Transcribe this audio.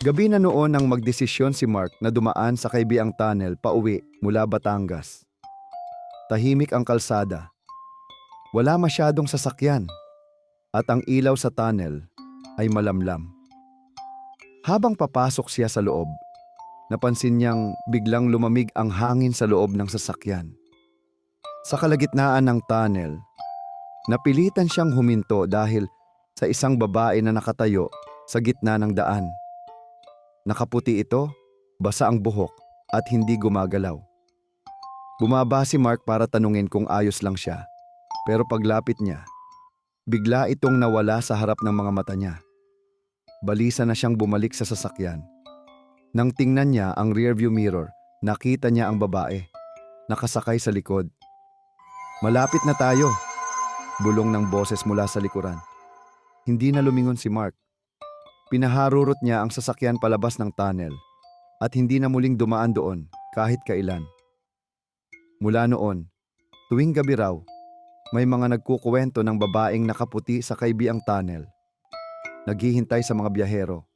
Gabi na noon nang magdesisyon si Mark na dumaan sa Kaybiang Tunnel pauwi mula Batangas. Tahimik ang kalsada. Wala masyadong sasakyan at ang ilaw sa tunnel ay malamlam. Habang papasok siya sa loob, napansin niyang biglang lumamig ang hangin sa loob ng sasakyan. Sa kalagitnaan ng tunnel, napilitan siyang huminto dahil sa isang babae na nakatayo sa gitna ng daan. Nakaputi ito, basa ang buhok at hindi gumagalaw. Bumaba si Mark para tanungin kung ayos lang siya. Pero paglapit niya, bigla itong nawala sa harap ng mga mata niya. Balisa na siyang bumalik sa sasakyan. Nang tingnan niya ang rearview mirror, nakita niya ang babae, nakasakay sa likod. "Malapit na tayo," bulong ng boses mula sa likuran. Hindi na lumingon si Mark. Pinaharurot niya ang sasakyan palabas ng tunnel at hindi na muling dumaan doon kahit kailan. Mula noon, tuwing gabi raw, may mga nagkukuwento ng babaeng nakaputi sa Kaybiang Tunnel. Naghihintay sa mga biyahero.